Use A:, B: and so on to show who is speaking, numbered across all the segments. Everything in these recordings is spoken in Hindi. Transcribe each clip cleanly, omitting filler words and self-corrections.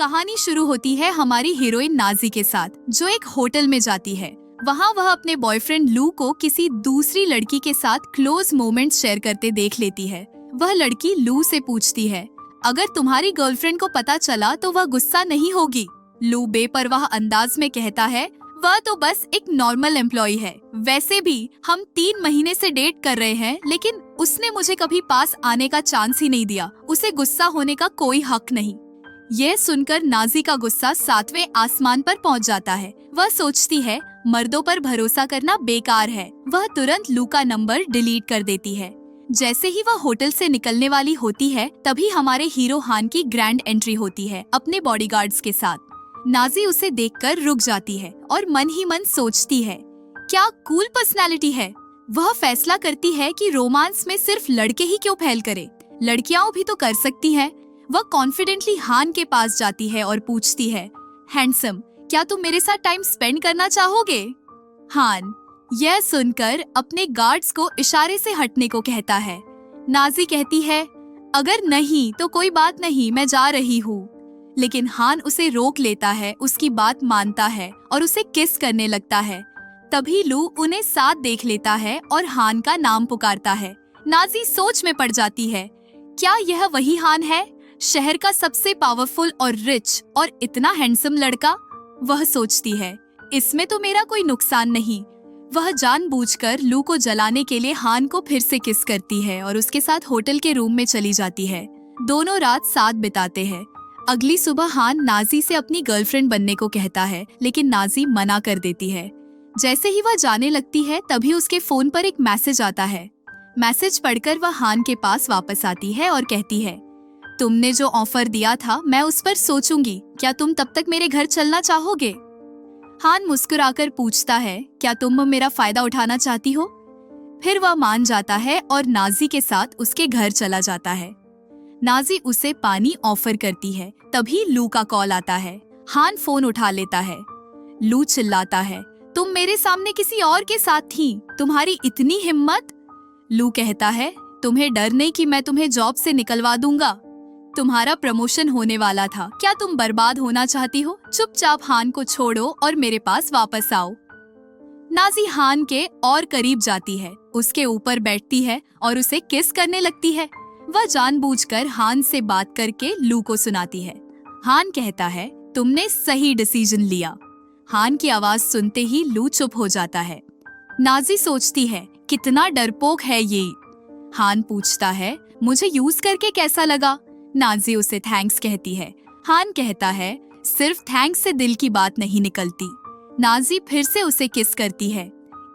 A: कहानी शुरू होती है हमारी हीरोइन नाजी के साथ, जो एक होटल में जाती है। वहाँ वह अपने बॉयफ्रेंड लू को किसी दूसरी लड़की के साथ क्लोज मोमेंट्स शेयर करते देख लेती है। वह लड़की लू से पूछती है, अगर तुम्हारी गर्लफ्रेंड को पता चला तो वह गुस्सा नहीं होगी? लू बेपरवाह अंदाज में कहता है, वह तो बस एक नॉर्मल एम्प्लॉय है। वैसे भी हम 3 महीने से डेट कर रहे हैं, लेकिन उसने मुझे कभी पास आने का चांस ही नहीं दिया। उसे गुस्सा होने का कोई हक नहीं। यह सुनकर नाजी का गुस्सा 7वें आसमान पर पहुंच जाता है। वह सोचती है, मर्दों पर भरोसा करना बेकार है। वह तुरंत लू का नंबर डिलीट कर देती है। जैसे ही वह होटल से निकलने वाली होती है, तभी हमारे हीरो हान की ग्रैंड एंट्री होती है अपने बॉडीगार्ड्स के साथ। नाजी उसे देखकर रुक जाती है और मन ही मन सोचती है, क्या कूल पर्सनालिटी है। वह फैसला करती है कि रोमांस में सिर्फ लड़के ही क्यों फेल करे, लड़कियां भी तो कर सकती हैं। वह कॉन्फिडेंटली हान के पास जाती है और पूछती है, हैंडसम, क्या तुम मेरे साथ टाइम स्पेंड करना चाहोगे? हान यह सुनकर अपने गार्ड्स को इशारे से हटने को कहता है। नाजी कहती है, अगर नहीं तो कोई बात नहीं, मैं जा रही हूँ। लेकिन हान उसे रोक लेता है, उसकी बात मानता है और उसे किस करने लगता है। तभी लू उन्हें साथ देख लेता है और हान का नाम पुकारता है। नाजी सोच में पड़ जाती है, क्या यह वही हान है, शहर का सबसे पावरफुल और रिच और इतना हैंडसम लड़का? वह सोचती है, इसमें तो मेरा कोई नुकसान नहीं। वह जानबूझकर लू को जलाने के लिए हान को फिर से किस करती है और उसके साथ होटल के रूम में चली जाती है। दोनों रात साथ बिताते हैं। अगली सुबह हान नाजी से अपनी गर्लफ्रेंड बनने को कहता है, लेकिन नाजी मना कर देती है। जैसे ही वह जाने लगती है, तभी उसके फोन पर एक मैसेज आता है। मैसेज पढ़कर वह हान के पास वापस आती है और कहती है, तुमने जो ऑफर दिया था मैं उस पर सोचूंगी। क्या तुम तब तक मेरे घर चलना चाहोगे? हान मुस्कुराकर पूछता है, क्या तुम मेरा फायदा उठाना चाहती हो? फिर वह मान जाता है और नाजी के साथ उसके घर चला जाता है। नाजी उसे पानी ऑफर करती है। तभी लू का कॉल आता है। हान फोन उठा लेता है। लू चिल्लाता है, तुम मेरे सामने किसी और के साथ थी, तुम्हारी इतनी हिम्मत? लू कहता है, तुम्हें डर नहीं कि मैं तुम्हें जॉब से निकलवा दूंगा? तुम्हारा प्रमोशन होने वाला था, क्या तुम बर्बाद होना चाहती हो? चुपचाप हान को छोड़ो और मेरे पास वापस आओ। नाजी हान के और करीब जाती है, उसके ऊपर बैठती है और उसे किस करने लगती है। वह जानबूझकर हान से बात करके लू को सुनाती है। हान कहता है, तुमने सही डिसीजन लिया। हान की आवाज सुनते ही लू चुप हो जाता है। नाजी सोचती है, कितना डरपोक है ये। हान पूछता है, मुझे यूज करके कैसा लगा? नाजी उसे थैंक्स कहती है। हान कहता है, सिर्फ थैंक्स से दिल की बात नहीं निकलती। नाजी फिर से उसे किस करती है।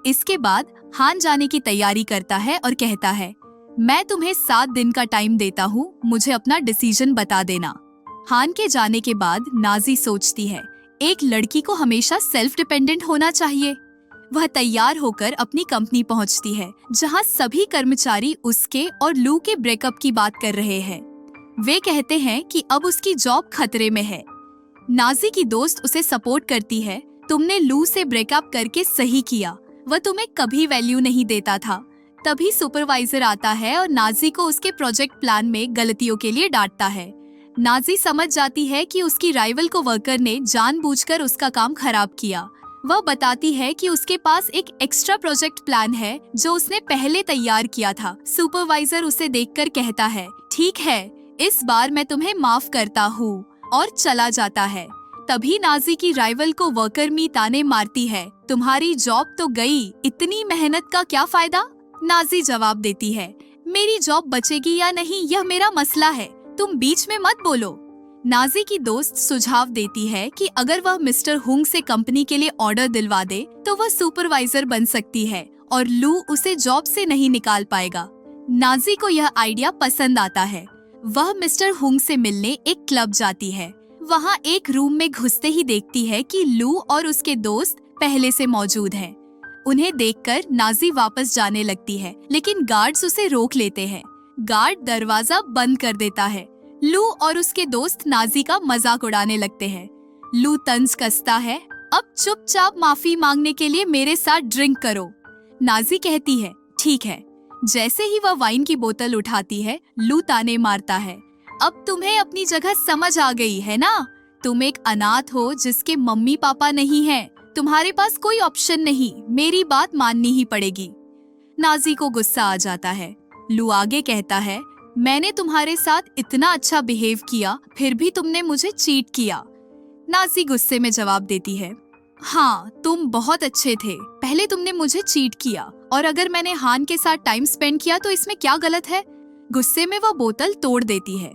A: इसके बाद हान जाने की तैयारी करता है और कहता है, मैं तुम्हें 7 दिन का टाइम देता हूँ, मुझे अपना डिसीजन बता देना। हान के जाने के बाद नाजी सोचती है, एक लड़की को हमेशा सेल्फ डिपेंडेंट होना चाहिए। वह तैयार होकर अपनी कंपनी पहुँचती है, जहाँ सभी कर्मचारी उसके और लू के ब्रेकअप की बात कर रहे हैं। वे कहते हैं कि अब उसकी जॉब खतरे में है। नाजी की दोस्त उसे सपोर्ट करती है, तुमने लू से ब्रेकअप करके सही किया, वह तुम्हें कभी वैल्यू नहीं देता था। तभी सुपरवाइजर आता है और नाजी को उसके प्रोजेक्ट प्लान में गलतियों के लिए डांटता है। नाजी समझ जाती है कि उसकी राइवल को वर्कर ने जानबूझकर उसका काम खराब किया। वह बताती है कि उसके पास एक एक्स्ट्रा प्रोजेक्ट प्लान है जो उसने पहले तैयार किया था। सुपरवाइजर उसे देखकर कहता है, ठीक है, इस बार मैं तुम्हें माफ करता हूँ, और चला जाता है। तभी नाजी की राइवल को वर्कर मी ताने मारती है, तुम्हारी जॉब तो गई, इतनी मेहनत का क्या फायदा? नाजी जवाब देती है, मेरी जॉब बचेगी या नहीं यह मेरा मसला है, तुम बीच में मत बोलो। नाजी की दोस्त सुझाव देती है कि अगर वह मिस्टर हुंग से कंपनी के लिए ऑर्डर दिलवा दे तो वह सुपरवाइजर बन सकती है और लू उसे जॉब से नहीं निकाल पाएगा। नाजी को यह आइडिया पसंद आता है। वह मिस्टर हुंग से मिलने एक क्लब जाती है। वहाँ एक रूम में घुसते ही देखती है कि लू और उसके दोस्त पहले से मौजूद हैं। उन्हें देखकर नाजी वापस जाने लगती है, लेकिन गार्ड्स उसे रोक लेते हैं। गार्ड दरवाजा बंद कर देता है। लू और उसके दोस्त नाजी का मजाक उड़ाने लगते हैं। लू तंज कसता है, अब चुपचाप माफी मांगने के लिए मेरे साथ ड्रिंक करो। नाजी कहती है, ठीक है। जैसे ही वह वाइन की बोतल उठाती है, लू ताने मारता है, अब तुम्हें अपनी जगह समझ आ गई है ना? तुम एक अनाथ हो जिसके मम्मी पापा नहीं हैं। तुम्हारे पास कोई ऑप्शन नहीं, मेरी बात माननी ही पड़ेगी। नाजी को गुस्सा आ जाता है। लू आगे कहता है, मैंने तुम्हारे साथ इतना अच्छा बिहेव किया, फिर भी तुमने मुझे चीट किया। नाजी गुस्से में जवाब देती है, हाँ तुम बहुत अच्छे थे, पहले तुमने मुझे चीट किया, और अगर मैंने हान के साथ टाइम स्पेंड किया तो इसमें क्या गलत है। गुस्से में वह बोतल तोड़ देती है।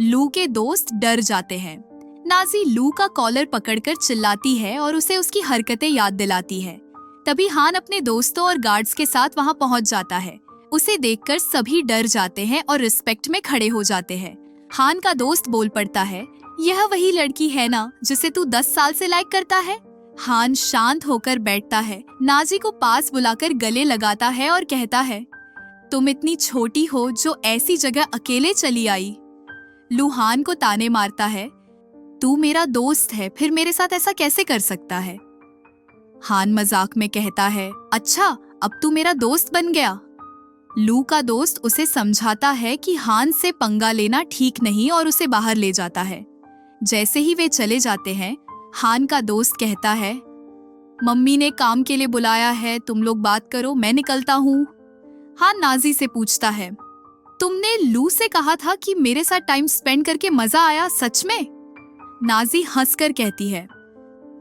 A: लू के दोस्त डर जाते हैं। नाजी लू का कॉलर पकड़कर चिल्लाती है और उसे उसकी हरकतें याद दिलाती है। तभी हान अपने दोस्तों और गार्ड्स के साथ वहां पहुंच जाता है। उसे देखकर सभी डर जाते हैं और रिस्पेक्ट में खड़े हो जाते हैं। हान का दोस्त बोल पड़ता है, यह वही लड़की है ना जिसे तू 10 साल से लाइक करता है। हान शांत होकर बैठता है, नाजी को पास बुलाकर गले लगाता है और कहता है, तुम इतनी छोटी हो जो ऐसी जगह अकेले चली आई। लू हान को ताने मारता है, तू मेरा दोस्त है, फिर मेरे साथ ऐसा कैसे कर सकता है। हान मजाक में कहता है, अच्छा अब तू मेरा दोस्त बन गया। लू का दोस्त उसे समझाता है कि हान से पंगा लेना ठीक नहीं और उसे बाहर ले जाता है। जैसे ही वे चले जाते हैं, हान का दोस्त कहता है, मम्मी ने काम के लिए बुलाया है, तुम लोग बात करो, मैं निकलता हूँ। हान नाजी से पूछता है, तुमने लू से कहा था कि मेरे साथ टाइम स्पेंड करके मजा आया, सच में? नाजी हंसकर कहती है,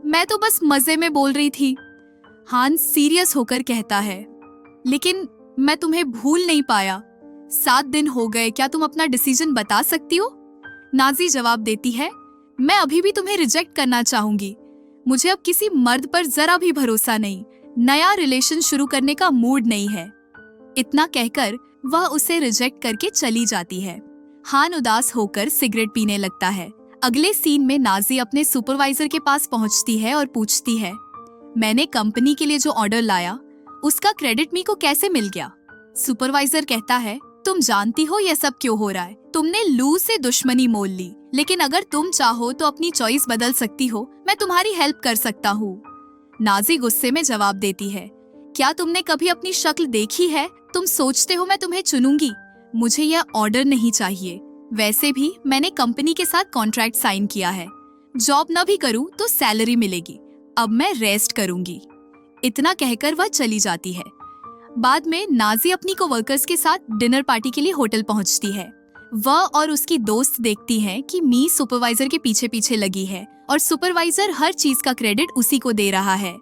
A: मैं तो बस मजे में बोल रही थी। हान सीरियस होकर कहता है, लेकिन मैं तुम्हें भूल नहीं पाया। 7 दिन हो गए, क्या तुम अपना डिसीजन बता सकती हो? नाजी जवाब देती है, मैं अभी भी तुम्हें रिजेक्ट करना चाहूंगी। मुझे अब किसी मर्द पर जरा भी भरोसा नहीं, नया रिलेशन शुरू करने का मूड नहीं है। इतना कहकर वह उसे रिजेक्ट करके चली जाती है। हान उदास होकर सिगरेट पीने लगता है। अगले सीन में नाजी अपने सुपरवाइजर के पास पहुंचती है और पूछती है, मैंने कंपनी के लिए जो ऑर्डर लाया उसका क्रेडिट मी को कैसे मिल गया? सुपरवाइजर कहता है, तुम जानती हो यह सब क्यों हो रहा है। तुमने लू से दुश्मनी मोल ली, लेकिन अगर तुम चाहो तो अपनी चॉइस बदल सकती हो, मैं तुम्हारी हेल्प कर सकता हूँ। नाजी गुस्से में जवाब देती है, क्या तुमने कभी अपनी शक्ल देखी है? तुम सोचते हो मैं तुम्हें चुनूंगी? मुझे यह ऑर्डर नहीं चाहिए। वैसे भी मैंने कंपनी के साथ कॉन्ट्रैक्ट साइन किया है। जॉब न भी करूँ तो सैलरी मिलेगी। अब मैं रेस्ट करूंगी। इतना कहकर वह चली जाती है। बाद में नाजी अपनी कोवर्कर्स के साथ डिनर पार्टी के लिए होटल पहुंचती है। वह और उसकी दोस्त देखती हैं कि मी सुपरवाइजर के पीछे पीछे लगी है और सुपरवाइजर हर चीज का क्रेडिट उसी को दे रहा है।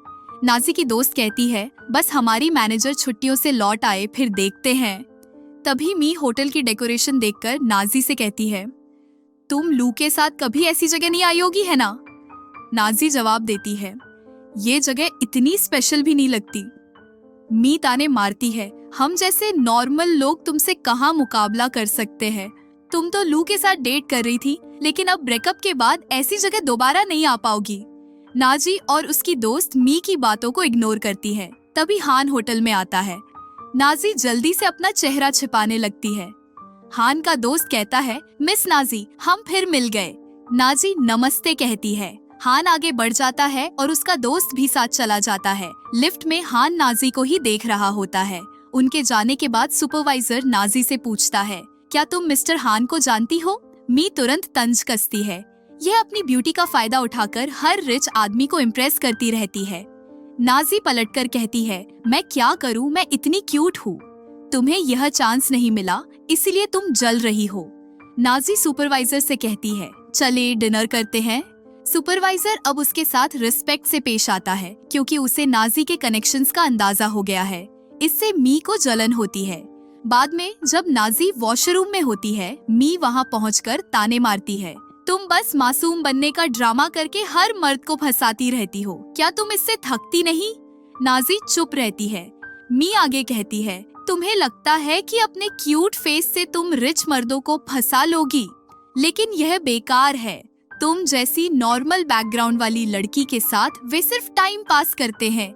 A: नाजी की दोस्त कहती है, बस हमारी मैनेजर छुट्टियों से लौट आए, फिर देखते हैं। तभी मी होटल की डेकोरेशन देखकर नाजी से कहती है, तुम लू के साथ कभी ऐसी जगह नहीं आई होगी है ना? नाजी जवाब देती है, ये जगह इतनी स्पेशल भी नहीं लगती। मी ताने मारती है, हम जैसे नॉर्मल लोग तुमसे कहाँ मुकाबला कर सकते हैं। तुम तो लू के साथ डेट कर रही थी, लेकिन अब ब्रेकअप के बाद ऐसी जगह दोबारा नहीं आ पाओगी। नाजी और उसकी दोस्त मी की बातों को इग्नोर करती है। तभी हान होटल में आता है। नाजी जल्दी से अपना चेहरा छिपाने लगती है। हान का दोस्त कहता है, मिस नाजी, हम फिर मिल गए। नाजी नमस्ते कहती है। हान आगे बढ़ जाता है और उसका दोस्त भी साथ चला जाता है। लिफ्ट में हान नाजी को ही देख रहा होता है। उनके जाने के बाद सुपरवाइजर नाजी से पूछता है, क्या तुम मिस्टर हान को जानती हो? मी तुरंत तंज कसती है। यह अपनी ब्यूटी का फायदा उठाकर हर रिच आदमी को इम्प्रेस करती रहती है। नाजी पलटकर कहती है, मैं क्या करूं, मैं इतनी क्यूट हूँ। तुम्हें यह चांस नहीं मिला, इसलिए तुम जल रही हो। नाजी सुपरवाइजर से कहती है, चले डिनर करते हैं। सुपरवाइजर अब उसके साथ रिस्पेक्ट से पेश आता है, क्योंकि उसे नाजी के कनेक्शंस का अंदाजा हो गया है। इससे मी को जलन होती है। बाद में जब नाजी वॉशरूम में होती है, मी वहाँ पहुंचकर ताने मारती है, तुम बस मासूम बनने का ड्रामा करके हर मर्द को फंसाती रहती हो, क्या तुम इससे थकती नहीं? नाजी चुप रहती है। मी आगे कहती है, तुम्हें लगता है कि अपने क्यूट फेस से तुम रिच मर्दों को फंसा लोगी, लेकिन यह बेकार है। तुम जैसी नॉर्मल बैकग्राउंड वाली लड़की के साथ वे सिर्फ टाइम पास करते हैं।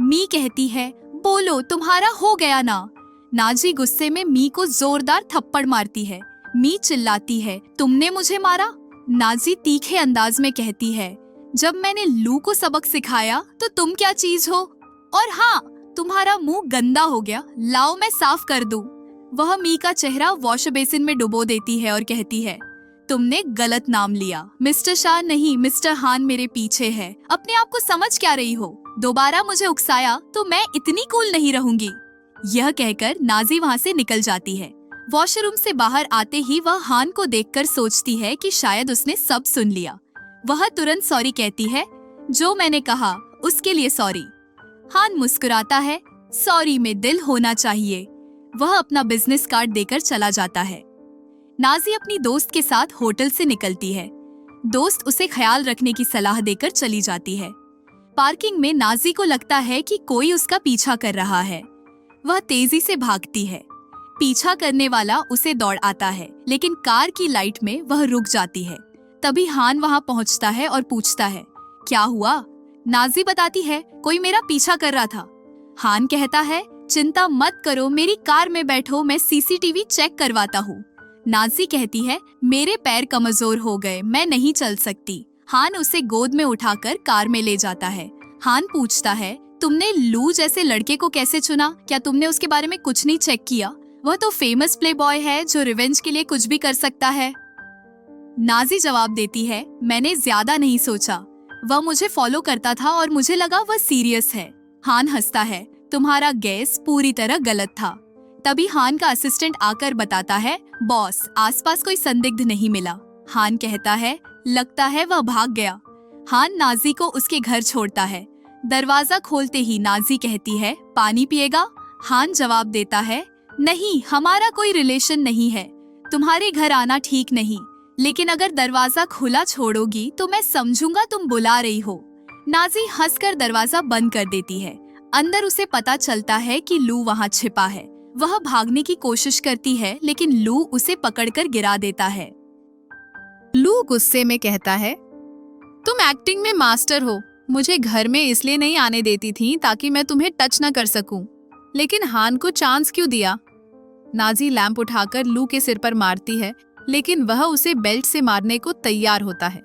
A: मी कहती है, बोलो तुम्हारा हो गया ना। नाजी गुस्से में मी को जोरदार थप्पड़ मारती है। मी चिल्लाती है, तुमने मुझे मारा? नाजी तीखे अंदाज में कहती है, जब मैंने लू को सबक सिखाया तो तुम क्या चीज हो? और हाँ, तुम्हारा मुंह गंदा हो गया, लाओ मैं साफ कर दूं। वह मी का चेहरा वॉश बेसिन में डुबो देती है और कहती है, तुमने गलत नाम लिया। मिस्टर शाह नहीं, मिस्टर हान मेरे पीछे है। अपने आप को समझ क्या रही हो? दोबारा मुझे उकसाया तो मैं इतनी कूल नहीं रहूंगी। यह कहकर नाजी वहाँ से निकल जाती है। वॉशरूम से बाहर आते ही वह हान को देखकर सोचती है कि शायद उसने सब सुन लिया। वह तुरंत सॉरी कहती है। जो मैंने कहा उसके लिए सॉरी। हान मुस्कुराता है। सॉरी में दिल होना चाहिए। वह अपना बिजनेस कार्ड देकर चला जाता है। नाजी अपनी दोस्त के साथ होटल से निकलती है। दोस्त उसे ख्याल रखने की सलाह देकर चली जाती है। पार्किंग में नाजी को लगता है कि कोई उसका पीछा कर रहा है। वह तेजी से भागती है। पीछा करने वाला उसे दौड़ आता है, लेकिन कार की लाइट में वह रुक जाती है। तभी हान वहां पहुंचता है और पूछता है, क्या हुआ? नाजी बताती है, कोई मेरा पीछा कर रहा था। हान कहता है, चिंता मत करो, मेरी कार में बैठो, मैं सीसीटीवी चेक करवाता हूँ। नाजी कहती है, मेरे पैर कमजोर हो गए, मैं नहीं चल सकती। हान उसे गोद में उठाकर कार में ले जाता है। हान पूछता है, तुमने लू जैसे लड़के को कैसे चुना? क्या तुमने उसके बारे में कुछ नहीं चेक किया? वह तो फेमस प्ले बॉय है जो रिवेंज के लिए कुछ भी कर सकता है। नाजी जवाब देती है, मैंने ज्यादा नहीं सोचा। वह मुझे फॉलो करता था और मुझे लगा वह सीरियस है। हान हंसता है, तुम्हारा गैस पूरी तरह गलत था। तभी हान का असिस्टेंट आकर बताता है, बॉस, आसपास कोई संदिग्ध नहीं मिला। हान कहता है, लगता है वह भाग गया। हान नाजी को उसके घर छोड़ता है। दरवाजा खोलते ही नाजी कहती है, पानी पिएगा? हान जवाब देता है, नहीं, हमारा कोई रिलेशन नहीं है। तुम्हारे घर आना ठीक नहीं, लेकिन अगर दरवाजा खुला छोड़ोगी तो मैं समझूंगा तुम बुला रही हो। नाजी हंसकर दरवाजा बंद कर देती है। अंदर उसे पता चलता है कि लू वहाँ छिपा है। वह भागने की कोशिश करती है, लेकिन लू उसे पकड़कर गिरा देता है। लू गुस्से में कहता है, तुम एक्टिंग में मास्टर हो। मुझे घर में इसलिए नहीं आने देती थी ताकि मैं तुम्हें टच न कर सकूं, लेकिन हान को चांस क्यों दिया? नाजी लैंप उठाकर लू के सिर पर मारती है, लेकिन वह उसे बेल्ट से मारने को तैयार होता है।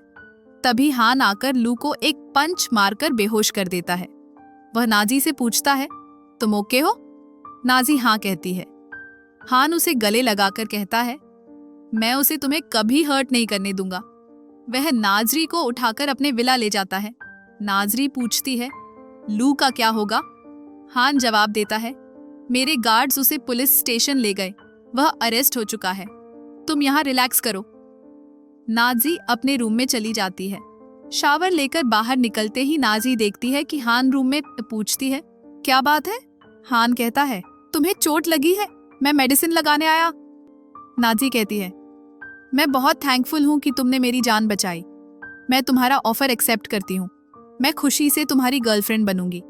A: तभी हान आकर लू को एक पंच मारकर बेहोश कर देता है। वह नाजी से पूछता है, तुम ओके हो? नाजी हाँ कहती है। हान उसे गले लगाकर कहता है, मैं उसे तुम्हें कभी हर्ट नहीं करने दूंगा। वह नाजरी को उठाकर अपने विला ले जाता है। नाजरी पूछती है, लू का क्या होगा? हान जवाब देता है, मेरे गार्ड्स उसे पुलिस स्टेशन ले गए, वह अरेस्ट हो चुका है। तुम यहाँ रिलैक्स करो। नाजी अपने रूम में चली जाती है। शावर लेकर बाहर निकलते ही नाजी देखती है कि हान रूम में पूछती है, क्या बात है? हान कहता है, तुम्हें चोट लगी है? मैं मेडिसिन लगाने आया। नाजी कहती है, मैं बहुत थैंकफुल हूँ कि तुमने मेरी जान बचाई। मैं तुम्हारा ऑफर एक्सेप्ट करती हूँ। मैं खुशी से तुम्हारी गर्लफ्रेंड बनूंगी।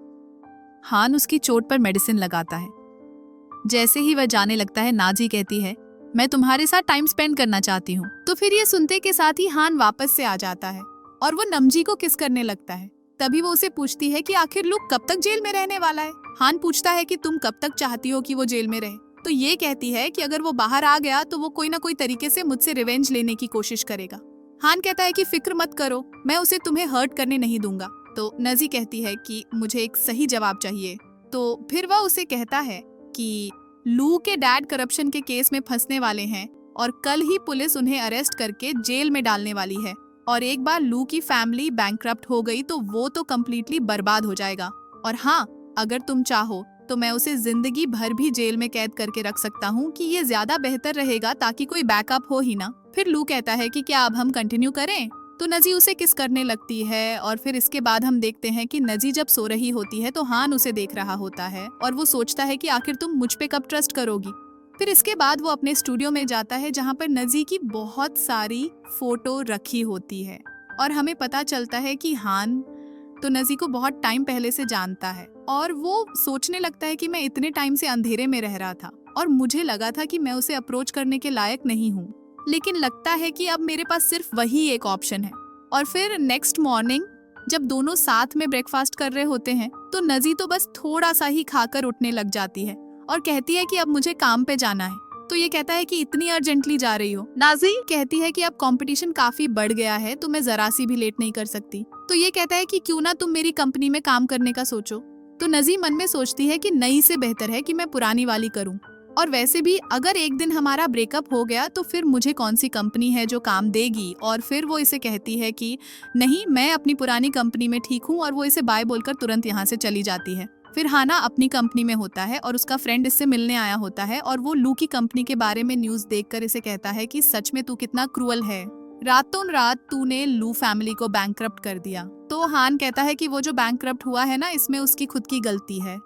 A: हान उसकी चोट पर मेडिसिन लगाता है। जैसे ही वह जाने लगता है, नाजी कहती है, मैं तुम्हारे साथ टाइम स्पेंड करना चाहती हूँ। तो फिर ये सुनते के साथ ही हान वापस से आ जाता है और वो नमजी को किस करने लगता है। तभी वो उसे पूछती है कि आखिर लू कब तक जेल में रहने वाला है। हान पूछता है कि तुम कब तक चाहती हो कि वो जेल में रहे। तो ये कहती है कि अगर वो बाहर आ गया तो वो कोई ना कोई तरीके से मुझसे रिवेंज लेने की कोशिश करेगा। हान कहता है कि फिक्र मत करो, मैं उसे तुम्हें हर्ट करने नहीं दूंगा। तो नजी कहती है कि मुझे एक सही जवाब चाहिए। तो फिर वह उसे कहता है कि लू के डैड करप्शन के केस में फंसने वाले हैं और कल ही पुलिस उन्हें अरेस्ट करके जेल में डालने वाली है। और एक बार लू की फैमिली बैंकक्रप्ट हो गई तो वो तो कम्प्लीटली बर्बाद हो जाएगा। और हाँ, अगर तुम चाहो तो मैं उसे जिंदगी भर भी जेल में कैद करके रख सकता हूँ कि ये ज्यादा बेहतर रहेगा ताकि कोई बैकअप हो ही ना। फिर लू कहता है कि क्या अब हम कंटिन्यू करें? तो नजी उसे किस करने लगती है और फिर इसके बाद हम देखते हैं कि नजी जब सो रही होती है तो हान उसे देख रहा होता है और वो सोचता है कि आखिर तुम मुझ पे कब ट्रस्ट करोगी। फिर इसके बाद वो अपने स्टूडियो में जाता है जहाँ पर नजी की बहुत सारी फोटो रखी होती है और हमें पता चलता है कि हान तो नजी को बहुत टाइम पहले से जानता है और वो सोचने लगता है कि मैं इतने टाइम से अंधेरे में रह रहा था और मुझे लगा था कि मैं उसे अप्रोच करने के लायक नहीं हूँ, लेकिन लगता है कि अब मेरे पास सिर्फ वही एक ऑप्शन है। और फिर नेक्स्ट मॉर्निंग जब दोनों साथ में ब्रेकफास्ट कर रहे होते हैं तो नजी तो बस थोड़ा सा ही खाकर उठने लग जाती है और कहती है कि अब मुझे काम पे जाना है। तो ये कहता है कि इतनी अर्जेंटली जा रही हो? नाजी कहती है कि अब कंपटीशन काफी बढ़ गया है तो मैं जरा सी भी लेट नहीं कर सकती। तो ये कहता है कि क्यों ना तुम मेरी कंपनी में काम करने का सोचो। तो नजी मन में सोचती है कि नई से बेहतर है कि मैं पुरानी वाली करूं। और वैसे भी अगर एक दिन हमारा ब्रेकअप हो गया तो फिर मुझे कौन सी कंपनी है जो काम देगी। और फिर वो इसे कहती है कि नहीं, मैं अपनी पुरानी कंपनी में ठीक हूँ, और वो इसे बाय बोलकर तुरंत यहाँ से चली जाती है। फिर हाना अपनी कंपनी में होता है और उसका फ्रेंड इससे मिलने आया होता है, और वो लू की कंपनी के बारे में न्यूज़ देखकर इसे कहता है कि सच में तू कितना क्रूअल है, रातों रात तूने लू फैमिली को बैंकक्रप्ट कर दिया। तो हान कहता है कि वो जो बैंकक्रप्ट हुआ है ना, इसमें उसकी खुद की गलती है।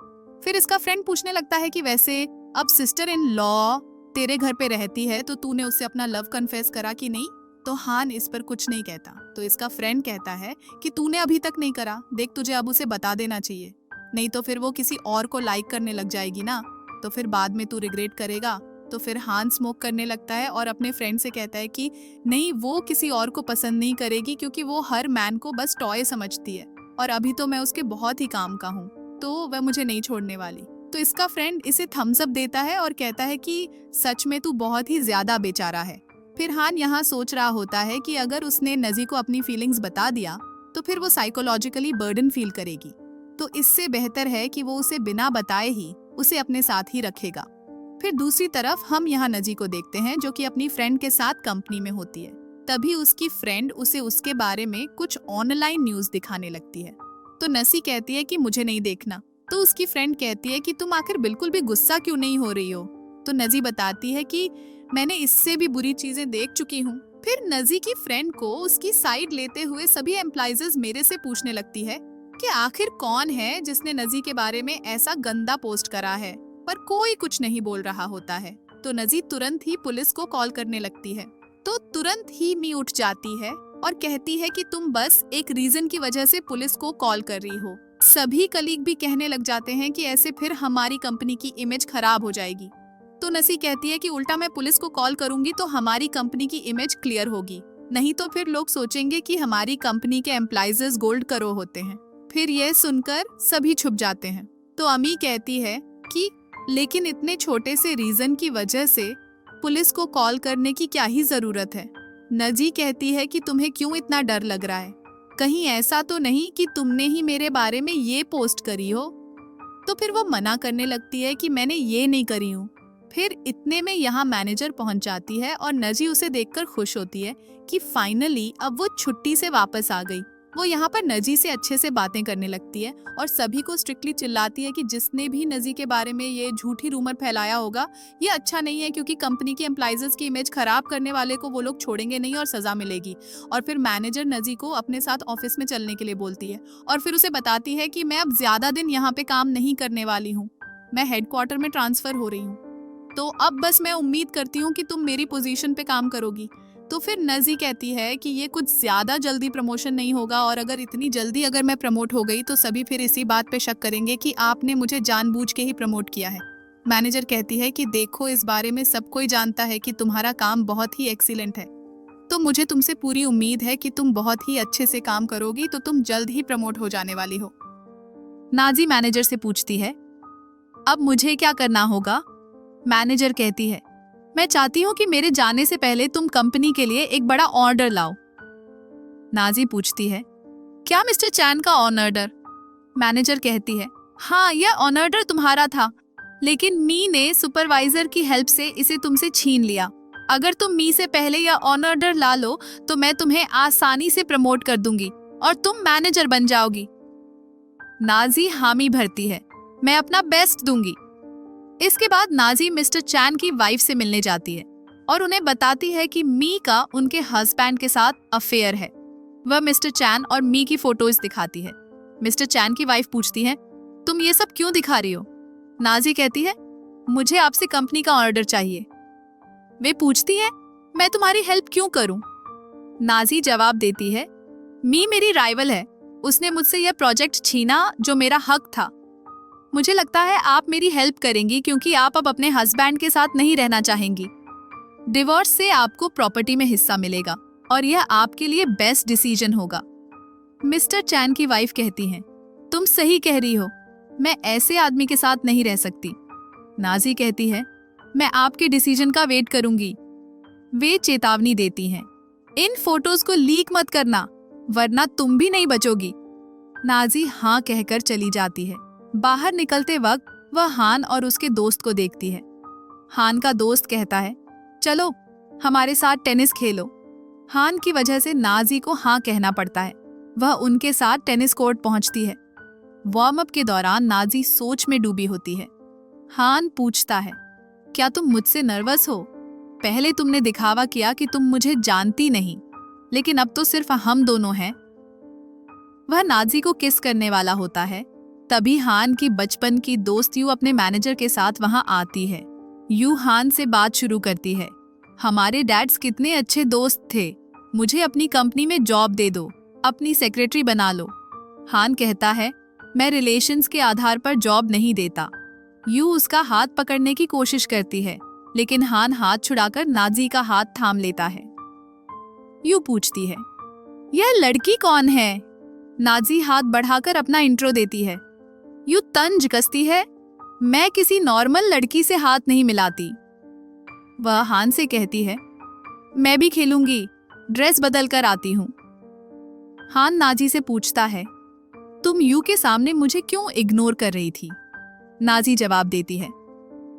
A: फिर इसका फ्रेंड पूछने लगता है कि वैसे अब सिस्टर इन लॉ तेरे घर पे रहती है तो तूने उससे अपना लव कन्फेस करा कि नहीं। तो हान इस पर कुछ नहीं कहता। तो इसका फ्रेंड कहता है कि तूने अभी तक नहीं करा, देख तुझे अब उसे बता देना चाहिए, नहीं तो फिर वो किसी और को लाइक करने लग जाएगी ना, तो फिर बाद में तू रिग्रेट करेगा। तो फिर हान स्मोक करने लगता है और अपने फ्रेंड से कहता है कि नहीं, वो किसी और को पसंद नहीं करेगी क्योंकि वो हर मैन को बस टॉय समझती है, और अभी तो मैं उसके बहुत ही काम का हूँ, तो वह मुझे नहीं छोड़ने वाली। तो इसका फ्रेंड इसे थम्स अप देता है और कहता है कि सच में तू बहुत ही ज्यादा बेचारा है। फिर हान यहाँ सोच रहा होता है कि अगर उसने नजी को अपनी फीलिंग्स बता दिया तो फिर वो साइकोलॉजिकली बर्डन फील करेगी, तो इससे बेहतर है कि वो उसे बिना बताए ही उसे अपने साथ ही रखेगा। फिर दूसरी तरफ हम यहाँ नजी को देखते हैं जो कि अपनी फ्रेंड के साथ कंपनी में होती है। तभी उसकी फ्रेंड उसे उसके बारे में कुछ ऑनलाइन न्यूज दिखाने लगती है। तो नसी कहती है कि मुझे नहीं देखना। तो उसकी फ्रेंड कहती है कि तुम आखिर बिल्कुल भी गुस्सा क्यों नहीं हो रही हो। तो नजी बताती है कि मैंने इससे भी बुरी चीजें देख चुकी हूँ। फिर नजी की फ्रेंड को उसकी साइड लेते हुए सभी एम्प्लॉइज मेरे से पूछने लगती है कि आखिर कौन है जिसने नजी के बारे में ऐसा गंदा पोस्ट करा है, पर कोई कुछ नहीं बोल रहा होता है। तो नजी तुरंत ही पुलिस को कॉल करने लगती है। तो तुरंत ही मी उठ जाती है और कहती है कि तुम बस एक रीजन की वजह से पुलिस को कॉल कर रही हो। सभी कलीग भी कहने लग जाते हैं कि ऐसे फिर हमारी कंपनी की इमेज खराब हो जाएगी। तो नसी कहती है कि उल्टा मैं पुलिस को कॉल करूंगी तो हमारी कंपनी की इमेज क्लियर होगी, नहीं तो फिर लोग सोचेंगे कि हमारी कंपनी के एम्प्लॉइज गोल्ड करो होते हैं। फिर यह सुनकर सभी छुप जाते हैं। तो अमी कहती है कि लेकिन इतने छोटे से रीजन की वजह से पुलिस को कॉल करने की क्या ही जरूरत है। नजी कहती है कि तुम्हें क्यों इतना डर लग रहा है, कहीं ऐसा तो नहीं कि तुमने ही मेरे बारे में ये पोस्ट करी हो। तो फिर वो मना करने लगती है कि मैंने ये नहीं करी हूँ। फिर इतने में यहाँ मैनेजर पहुँच जाती है और नजी उसे देखकर खुश होती है कि फाइनली अब वो छुट्टी से वापस आ गई। वो यहाँ पर नजी से अच्छे से बातें करने लगती है और सभी को स्ट्रिक्टली चिल्लाती है कि जिसने भी नजी के बारे में ये झूठी रूमर फैलाया होगा ये अच्छा नहीं है, क्योंकि कंपनी की एम्प्लॉइज की इमेज खराब करने वाले को वो लोग छोड़ेंगे नहीं और सजा मिलेगी। और फिर मैनेजर नजी को अपने साथ ऑफिस में चलने के लिए बोलती है और फिर उसे बताती है कि मैं अब ज्यादा दिन यहाँ पे काम नहीं करने वाली हूँ, मैं हेडक्वार्टर में ट्रांसफर हो रही हूँ, तो अब बस मैं उम्मीद करती हूँ कि तुम मेरी पोजीशन पे काम करोगी। तो फिर नजी कहती है कि ये कुछ ज्यादा जल्दी प्रमोशन नहीं होगा, और अगर इतनी जल्दी अगर मैं प्रमोट हो गई तो सभी फिर इसी बात पे शक करेंगे कि आपने मुझे जानबूझ के ही प्रमोट किया है। मैनेजर कहती है कि देखो, इस बारे में सब कोई जानता है कि तुम्हारा काम बहुत ही एक्सीलेंट है, तो मुझे तुमसे पूरी उम्मीद है कि तुम बहुत ही अच्छे से काम करोगी, तो तुम जल्द ही प्रमोट हो जाने वाली हो। नाजी मैनेजर से पूछती है अब मुझे क्या करना होगा। मैनेजर कहती है मैं चाहती हूँ कि मेरे जाने से पहले तुम कंपनी के लिए एक बड़ा ऑर्डर लाओ। नाजी पूछती है क्या मिस्टर चैन का ऑर्डर। मैनेजर कहती है हाँ, यह ऑर्डर तुम्हारा था, लेकिन मी ने सुपरवाइजर की हेल्प से इसे तुमसे छीन लिया। अगर तुम मी से पहले यह ऑर्डर ला लो तो मैं तुम्हें आसानी से प्रमोट कर दूंगी और तुम मैनेजर बन जाओगी। नाजी हामी भरती है, मैं अपना बेस्ट दूंगी। इसके बाद नाजी मिस्टर चैन की वाइफ से मिलने जाती है और उन्हें बताती है कि मी का उनके हस्बैंड के साथ अफेयर है। वह मिस्टर चैन और मी की फोटोज दिखाती है। मिस्टर चैन की वाइफ पूछती है तुम ये सब क्यों दिखा रही हो। नाजी कहती है मुझे आपसे कंपनी का ऑर्डर चाहिए। वे पूछती है मैं तुम्हारी हेल्प क्यों करूं। नाजी जवाब देती है मी मेरी राइवल है, उसने मुझसे यह प्रोजेक्ट छीना जो मेरा हक था। मुझे लगता है आप मेरी हेल्प करेंगी क्योंकि आप अब अपने हस्बैंड के साथ नहीं रहना चाहेंगी। डिवोर्स से आपको प्रॉपर्टी में हिस्सा मिलेगा और यह आपके लिए बेस्ट डिसीजन होगा। मिस्टर चैन की वाइफ कहती हैं तुम सही कह रही हो, मैं ऐसे आदमी के साथ नहीं रह सकती। नाजी कहती है मैं आपके डिसीजन का वेट करूंगी। वे चेतावनी देती हैं इन फोटोज को लीक मत करना वरना तुम भी नहीं बचोगी। नाजी हाँ कहकर चली जाती है। बाहर निकलते वक्त वह हान और उसके दोस्त को देखती है। हान का दोस्त कहता है, चलो हमारे साथ टेनिस खेलो। हान की वजह से नाजी को हाँ कहना पड़ता है। वह उनके साथ टेनिस कोर्ट पहुंचती है। वार्म अप के दौरान नाजी सोच में डूबी होती है। हान पूछता है, क्या तुम मुझसे नर्वस हो? पहले तुमने दिखावा किया कि तुम मुझे जानती नहीं, लेकिन अब तो सिर्फ हम दोनों हैं। वह नाजी को किस करने वाला होता है। तभी हान की बचपन की दोस्त यू अपने मैनेजर के साथ वहां आती है। यू हान से बात शुरू करती है, हमारे डैड्स कितने अच्छे दोस्त थे, मुझे अपनी कंपनी में जॉब दे दो, अपनी सेक्रेटरी बना लो। हान कहता है, मैं रिलेशंस के आधार पर जॉब नहीं देता। यू उसका हाथ पकड़ने की कोशिश करती है, लेकिन हान हाथ छुड़ाकर नाजी का हाथ थाम लेता है। यू पूछती है, यह लड़की कौन है? नाजी हाथ बढ़ाकर अपना इंट्रो देती है। यू तंज कसती है, मैं किसी नॉर्मल लड़की से हाथ नहीं मिलाती। वह हान से कहती है, मैं भी खेलूंगी, ड्रेस बदल कर आती हूँ। हान नाजी से पूछता है, तुम यू के सामने मुझे क्यों इग्नोर कर रही थी? नाजी जवाब देती है,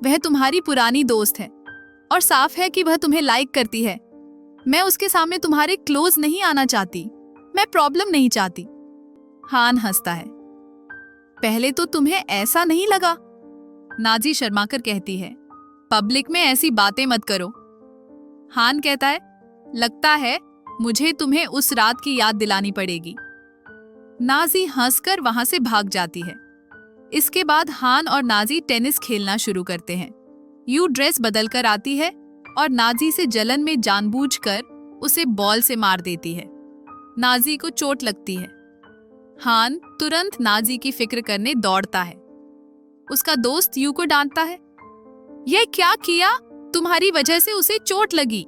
A: वह तुम्हारी पुरानी दोस्त है और साफ है कि वह तुम्हें लाइक करती है। मैं उसके सामने तुम्हारे क्लोज नहीं आना चाहती, मैं प्रॉब्लम नहीं चाहती। हान हंसता है, पहले तो तुम्हें ऐसा नहीं लगा। नाजी शर्माकर कहती है, पब्लिक में ऐसी बातें मत करो। हान कहता है, लगता है मुझे तुम्हें उस रात की याद दिलानी पड़ेगी। नाजी हंसकर वहां से भाग जाती है। इसके बाद हान और नाजी टेनिस खेलना शुरू करते हैं। यू ड्रेस बदलकर आती है और नाजी से जलन में जानबूझकर उसे बॉल से मार देती है। नाजी को चोट लगती है। हान तुरंत नाजी की फिक्र करने दौड़ता है। उसका दोस्त यू को डांटता है, यह क्या किया? तुम्हारी वजह से उसे चोट लगी।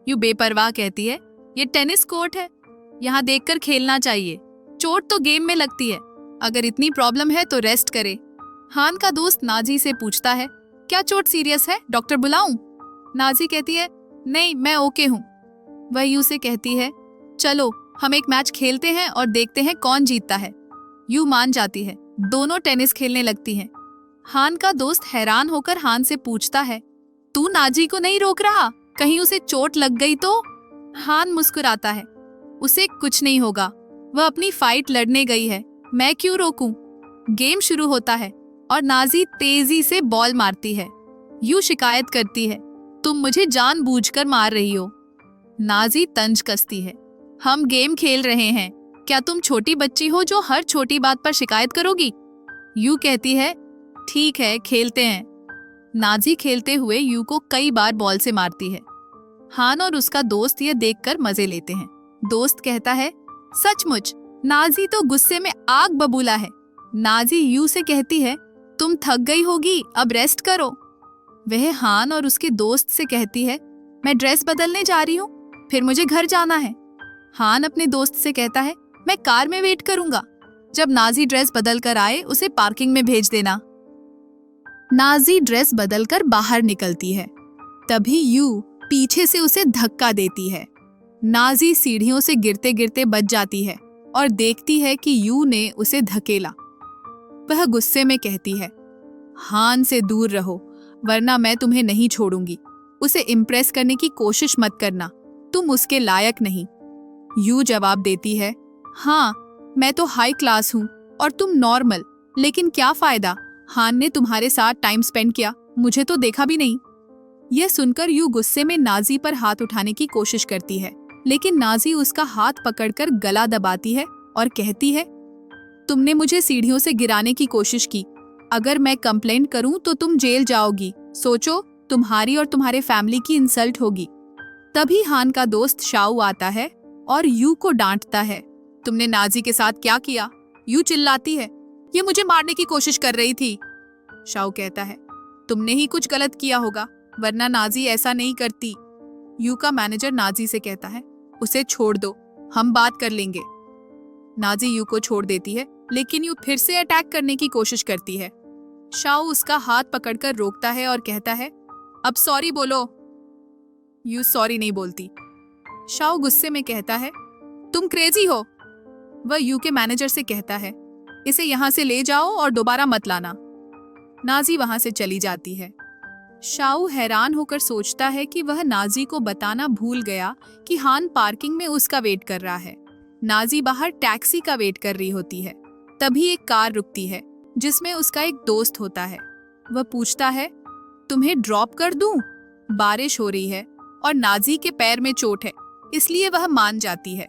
A: यू बेपरवाह कहती है, ये टेनिस कोर्ट है, यहाँ देखकर खेलना चाहिए, चोट तो गेम में लगती है, अगर इतनी प्रॉब्लम है तो रेस्ट करे। हान का दोस्त नाजी से पूछता है, क्या चोट सीरियस है, डॉक्टर बुलाऊं? नाजी कहती है, नहीं मैं ओके हूँ। वह यू से कहती है, चलो हम एक मैच खेलते हैं और देखते हैं कौन जीतता है। यू मान जाती है, दोनों टेनिस खेलने लगती हैं। हान का दोस्त हैरान होकर हान से पूछता है, तू नाजी को नहीं रोक रहा, कहीं उसे चोट लग गई तो? हान मुस्कुराता है, उसे कुछ नहीं होगा, वह अपनी फाइट लड़ने गई है, मैं क्यों रोकूं? गेम शुरू होता है और नाजी तेजी से बॉल मारती है। यू शिकायत करती है, तुम मुझे जानबूझकर मार रही हो। नाजी तंज कसती है, हम गेम खेल रहे हैं, क्या तुम छोटी बच्ची हो जो हर छोटी बात पर शिकायत करोगी? यू कहती है, ठीक है खेलते हैं। नाजी खेलते हुए यू को कई बार बॉल से मारती है। हान और उसका दोस्त यह देखकर मजे लेते हैं। दोस्त कहता है, सचमुच नाजी तो गुस्से में आग बबूला है। नाजी यू से कहती है, तुम थक गई होगी, अब रेस्ट करो। वह हान और उसके दोस्त से कहती है, मैं ड्रेस बदलने जा रही हूँ, फिर मुझे घर जाना है। हान अपने दोस्त से कहता है, मैं कार में वेट करूंगा, जब नाजी ड्रेस बदल कर आए उसे पार्किंग में भेज देना। नाजी ड्रेस बदलकर बाहर निकलती है। तभी यू पीछे से उसे धक्का देती है। नाजी सीढ़ियों से गिरते गिरते बच जाती है और देखती है कि यू ने उसे धकेला। वह गुस्से में कहती है, हान से दूर रहो वरना मैं तुम्हें नहीं छोड़ूंगी। उसे इम्प्रेस करने की कोशिश मत करना, तुम उसके लायक नहीं। यू जवाब देती है, हाँ मैं तो हाई क्लास हूँ और तुम नॉर्मल, लेकिन क्या फायदा, हान ने तुम्हारे साथ टाइम स्पेंड किया, मुझे तो देखा भी नहीं। यह सुनकर यू गुस्से में नाजी पर हाथ उठाने की कोशिश करती है, लेकिन नाजी उसका हाथ पकड़कर गला दबाती है और कहती है, तुमने मुझे सीढ़ियों से गिराने की कोशिश की, अगर मैं कंप्लेंट करूं तो तुम जेल जाओगी, सोचो तुम्हारी और तुम्हारे फैमिली की इंसल्ट होगी। तभी हान का दोस्त शाओ आता है और यू को डांटता है, तुमने नाजी के साथ क्या किया? यू चिल्लाती है, ये मुझे मारने की कोशिश कर रही थी। शाओ कहता है, तुमने ही कुछ गलत किया होगा, वरना नाजी ऐसा नहीं करती। यू का मैनेजर नाजी से कहता है, उसे छोड़ दो, हम बात कर लेंगे। नाजी यू को छोड़ देती है, लेकिन यू फिर से अटैक करने की कोशिश करती है। शाओ उसका हाथ पकड़कर रोकता है और कहता है, अब सॉरी बोलो। यू सॉरी नहीं बोलती। शाओ गुस्से में कहता है, तुम क्रेजी हो। वह यू के मैनेजर से कहता है, इसे यहाँ से ले जाओ और दोबारा मत लाना। नाजी वहां से चली जाती है। शाऊ हैरान होकर सोचता है कि वह नाजी को बताना भूल गया कि हान पार्किंग में उसका वेट कर रहा है। नाजी बाहर टैक्सी का वेट कर रही होती है। तभी एक कार रुकती है जिसमें उसका एक दोस्त होता है। वह पूछता है, तुम्हें ड्रॉप कर दूं? बारिश हो रही है और नाजी के पैर में चोट है, इसलिए वह मान जाती है।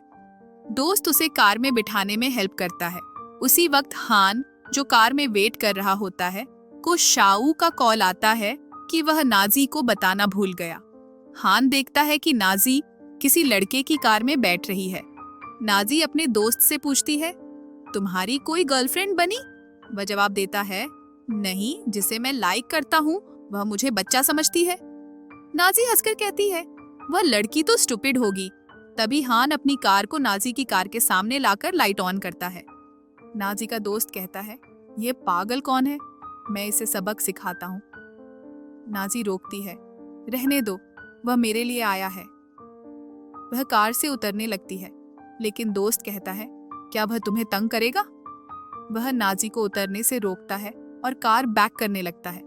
A: दोस्त उसे कार में बिठाने में हेल्प करता है। उसी वक्त हान, जो कार में वेट कर रहा होता है, को शाऊ का कॉल आता है कि वह नाजी को बताना भूल गया। हान देखता है कि नाजी किसी लड़के की कार में बैठ रही है। नाजी अपने दोस्त से पूछती है, तुम्हारी कोई गर्लफ्रेंड बनी? वह जवाब देता है, नहीं, जिसे मैं लाइक करता हूँ वह मुझे बच्चा समझती है। नाजी हंसकर कहती है, वह लड़की तो स्टूपिड होगी। तभी हान अपनी कार को नाजी की कार के सामने लाकर लाइट ऑन करता है। नाजी का दोस्त कहता है, ये पागल कौन है? मैं इसे सबक सिखाता हूँ। नाजी रोकती है, रहने दो, वह मेरे लिए आया है। वह कार से उतरने लगती है, लेकिन दोस्त कहता है, क्या वह तुम्हें तंग करेगा? वह नाजी को उतरने से रोकता है और कार बैक करने लगता है।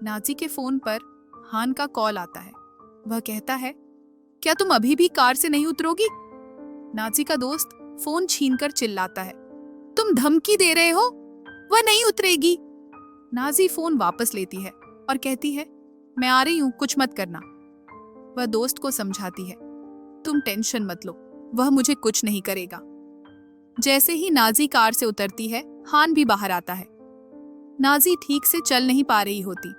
A: नाजी के फोन पर हान का कॉल आता है। वह कहता है, क्या तुम अभी भी कार से नहीं उतरोगी? नाजी का दोस्त फोन छीनकर चिल्लाता है, तुम धमकी दे रहे हो? वह नहीं उतरेगी। नाजी फोन वापस लेती है और कहती है, मैं आ रही हूं, कुछ मत करना। वह दोस्त को समझाती है, तुम टेंशन मत लो, वह मुझे कुछ नहीं करेगा। जैसे ही नाजी कार से उतरती है, हान भी बाहर आता है। नाजी ठीक से चल नहीं पा रही होती।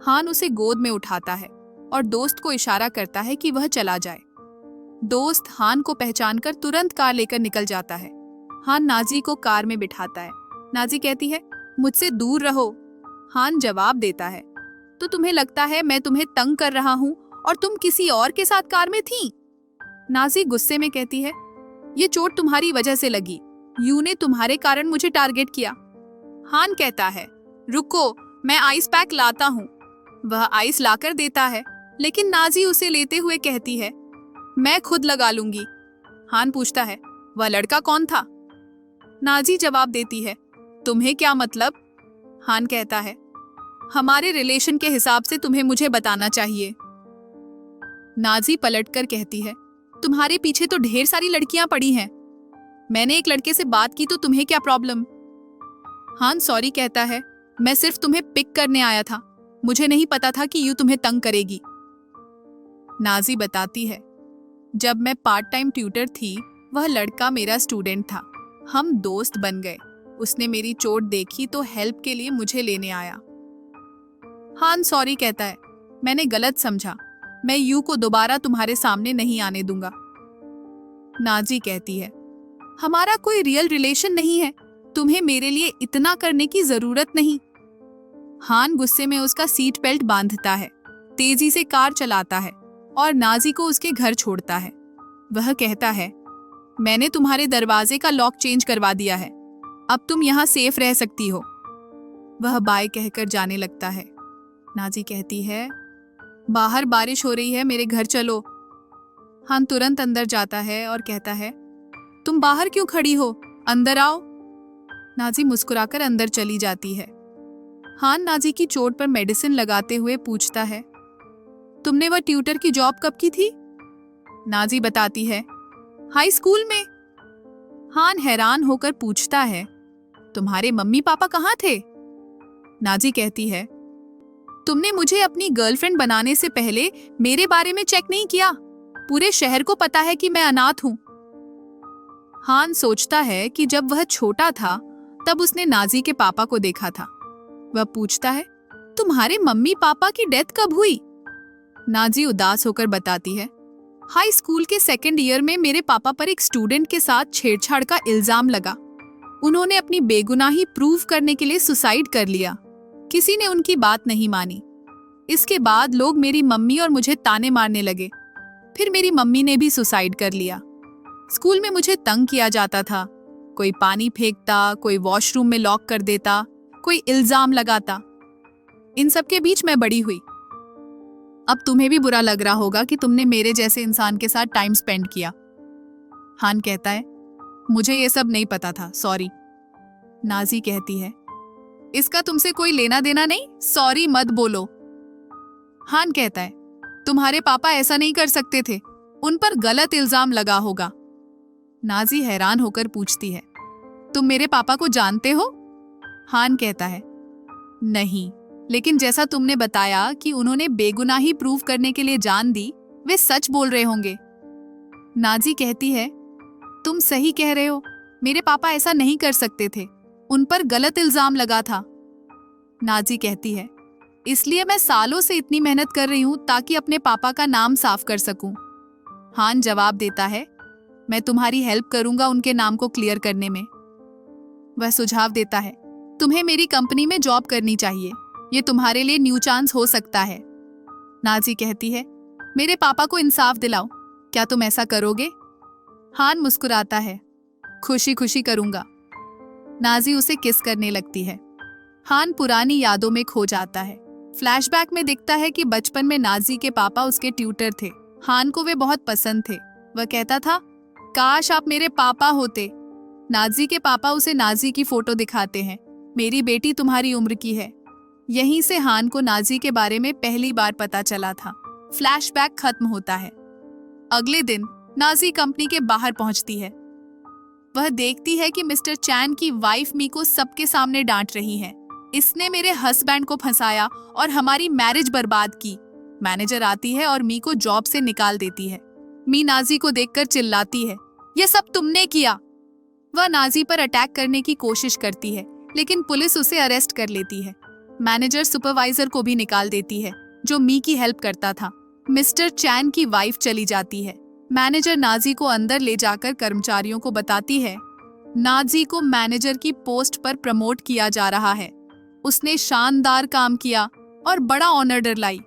A: हान उसे गोद में उठाता है और दोस्त को इशारा करता है कि वह चला जाए। दोस्त हान को पहचानकर तुरंत कार लेकर निकल जाता है। हान नाजी को कार में बिठाता है। नाजी कहती है, मुझसे दूर रहो। हान जवाब देता है, तो तुम्हें लगता है मैं तुम्हें तंग कर रहा हूँ और तुम किसी और के साथ कार में थी? नाजी गुस्से में कहती है, ये चोट तुम्हारी वजह से लगी, यू ने तुम्हारे कारण मुझे टारगेट किया। हान कहता है, रुको, मैं आइस पैक लाता हूँ। वह आइस लाकर देता है, लेकिन नाजी उसे लेते हुए कहती है, मैं खुद लगा लूंगी। हान पूछता है, वह लड़का कौन था? नाजी जवाब देती है, तुम्हें क्या मतलब? हान कहता है, हमारे रिलेशन के हिसाब से तुम्हें मुझे बताना चाहिए। नाजी पलटकर कहती है, तुम्हारे पीछे तो ढेर सारी लड़कियां पड़ी हैं। मैंने एक लड़के से बात की तो तुम्हें क्या प्रॉब्लम? हान सॉरी कहता है, मैं सिर्फ तुम्हें पिक करने आया था, मुझे नहीं पता था कि यू तुम्हें तंग करेगी। नाजी बताती है, जब मैं पार्ट टाइम ट्यूटर थी, वह लड़का मेरा स्टूडेंट था। हम दोस्त बन गए। उसने मेरी चोट देखी तो हेल्प के लिए मुझे लेने आया। हान सॉरी कहता है, मैंने गलत समझा, मैं यू को दोबारा तुम्हारे सामने नहीं आने दूंगा। नाजी कहती है, हमारा कोई रियल रिलेशन नहीं है, तुम्हें मेरे लिए इतना करने की जरूरत नहीं। हान गुस्से में उसका सीट बेल्ट बांधता है, तेजी से कार चलाता है और नाजी को उसके घर छोड़ता है। वह कहता है, मैंने तुम्हारे दरवाजे का लॉक चेंज करवा दिया है, अब तुम यहाँ सेफ रह सकती हो। वह बाय कहकर जाने लगता है। नाजी कहती है, बाहर बारिश हो रही है, मेरे घर चलो। हान तुरंत अंदर जाता है और कहता है, तुम बाहर क्यों खड़ी हो, अंदर आओ। नाजी मुस्कुराकर अंदर चली जाती है। हान नाजी की चोट पर मेडिसिन लगाते हुए पूछता है, तुमने वह ट्यूटर की जॉब कब की थी? नाजी बताती है, हाई स्कूल में। हान हैरान होकर पूछता है, तुम्हारे मम्मी पापा कहाँ थे? नाजी कहती है, तुमने मुझे अपनी गर्लफ्रेंड बनाने से पहले मेरे बारे में चेक नहीं किया। पूरे शहर को पता है कि मैं अनाथ हूं। हान सोचता है कि जब वह छोटा था तब उसने नाजी के पापा को देखा था। वह पूछता है, तुम्हारे मम्मी पापा की डेथ कब हुई? नाजी उदास होकर बताती है, हाई स्कूल के सेकंड ईयर में मेरे पापा पर एक स्टूडेंट के साथ छेड़छाड़ का इल्जाम लगा। उन्होंने अपनी बेगुनाही प्रूव करने के लिए सुसाइड कर लिया। किसी ने उनकी बात नहीं मानी। इसके बाद लोग मेरी मम्मी और मुझे ताने मारने लगे। फिर मेरी मम्मी ने भी सुसाइड कर लिया। स्कूल में मुझे तंग किया जाता था। कोई पानी फेंकता, कोई वॉशरूम में लॉक कर देता, कोई इल्जाम लगाता। इन सब के बीच मैं बड़ी हुई। अब तुम्हें भी बुरा लग रहा होगा कि तुमने मेरे जैसे इंसान के साथ टाइम स्पेंड किया। हान कहता है, मुझे ये सब नहीं पता था, सॉरी। नाजी कहती है, इसका तुमसे कोई लेना देना नहीं, सॉरी मत बोलो। हान कहता है, तुम्हारे पापा ऐसा नहीं कर सकते थे, उन पर गलत इल्जाम लगा होगा। नाजी हैरान होकर पूछती है, तुम मेरे पापा को जानते हो? हान कहता है, नहीं, लेकिन जैसा तुमने बताया कि उन्होंने बेगुनाही प्रूव करने के लिए जान दी, वे सच बोल रहे होंगे। नाजी कहती है, तुम सही कह रहे हो, मेरे पापा ऐसा नहीं कर सकते थे, उन पर गलत इल्जाम लगा था। नाजी कहती है, इसलिए मैं सालों से इतनी मेहनत कर रही हूं ताकि अपने पापा का नाम साफ कर सकूं। हान जवाब देता है, मैं तुम्हारी हेल्प करूंगा उनके नाम को क्लियर करने में। वह सुझाव देता है, तुम्हें मेरी कंपनी में जॉब करनी चाहिए, ये तुम्हारे लिए न्यू चांस हो सकता है। नाजी कहती है, मेरे पापा को इंसाफ दिलाओ, क्या तुम ऐसा करोगे? हान मुस्कुराता है, खुशी खुशी करूंगा। नाजी उसे किस करने लगती है। हान पुरानी यादों में खो जाता है। फ्लैशबैक में दिखता है कि बचपन में नाजी के पापा उसके ट्यूटर थे। हान को वे बहुत पसंद थे। वह कहता था, काश आप मेरे पापा होते। नाजी के पापा उसे नाजी की फोटो दिखाते हैं, मेरी बेटी तुम्हारी उम्र की है। यहीं से हान को नाजी के बारे में पहली बार पता चला था। फ्लैशबैक खत्म होता है। अगले दिन नाजी कंपनी के बाहर पहुंचती है। वह देखती है कि मिस्टर चैन की वाइफ मी को सबके सामने डांट रही है। इसने मेरे हस्बैंड को फंसाया और हमारी मैरिज बर्बाद की। मैनेजर आती है और मी को जॉब से निकाल देती है। मी नाजी को देखकर चिल्लाती है, यह सब तुमने किया। वह नाजी पर अटैक करने की कोशिश करती है, लेकिन पुलिस उसे अरेस्ट कर लेती है। मैनेजर सुपरवाइजर को भी निकाल देती है, जो मी की हेल्प करता था। मिस्टर चैन की वाइफ चली जाती है। मैनेजर नाजी को अंदर ले जाकर कर्मचारियों को बताती है, नाजी को मैनेजर की पोस्ट पर प्रमोट किया जा रहा है। उसने शानदार काम किया और बड़ा ऑनर लाई।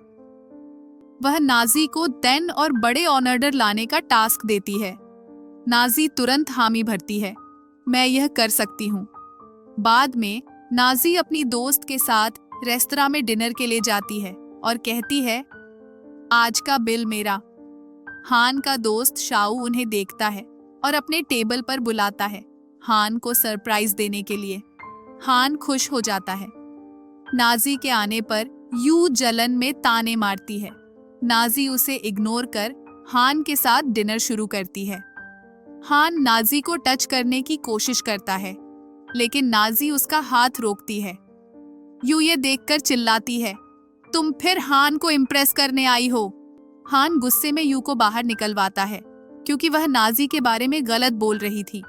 A: वह नाजी को देन और बड़े ऑनर लाने का टास्क देती है। नाजी तुरंत हामी भरती है, मैं यह कर सकती हूँ। बाद में नाजी अपनी दोस्त के साथ रेस्तरां में डिनर के लिए जाती है और कहती है, आज का बिल मेरा। हान का दोस्त शाऊ उन्हें देखता है और अपने टेबल पर बुलाता है, हान को सरप्राइज देने के लिए। हान खुश हो जाता है। नाजी के आने पर यू जलन में ताने मारती है। नाजी उसे इग्नोर कर हान के साथ डिनर शुरू करती है। हान नाजी को टच करने की कोशिश करता है, लेकिन नाजी उसका हाथ रोकती है। यू ये देखकर चिल्लाती है, तुम फिर हान को इम्प्रेस करने आई हो। हान गुस्से में यू को बाहर निकलवाता है, क्योंकि वह नाजी के बारे में गलत बोल रही थी।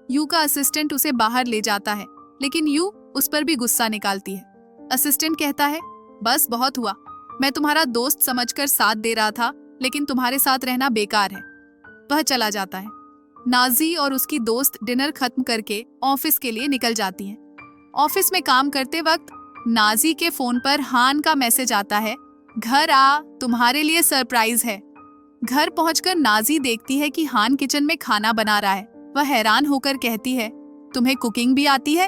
A: यू का असिस्टेंट उसे बाहर ले जाता है, लेकिन यू उस पर भी गुस्सा निकालती है। असिस्टेंट कहता है, बस बहुत हुआ, मैं तुम्हारा दोस्त समझकर साथ दे रहा था, लेकिन तुम्हारे साथ रहना बेकार है। वह चला जाता है। नाजी और उसकी दोस्त डिनर खत्म करके ऑफिस के लिए निकल जाती हैं। ऑफिस में काम करते वक्त नाजी के फोन पर हान का मैसेज आता है, घर आ, तुम्हारे लिए सरप्राइज है। घर पहुंचकर नाजी देखती है कि हान किचन में खाना बना रहा है। वह हैरान होकर कहती है, तुम्हें कुकिंग भी आती है?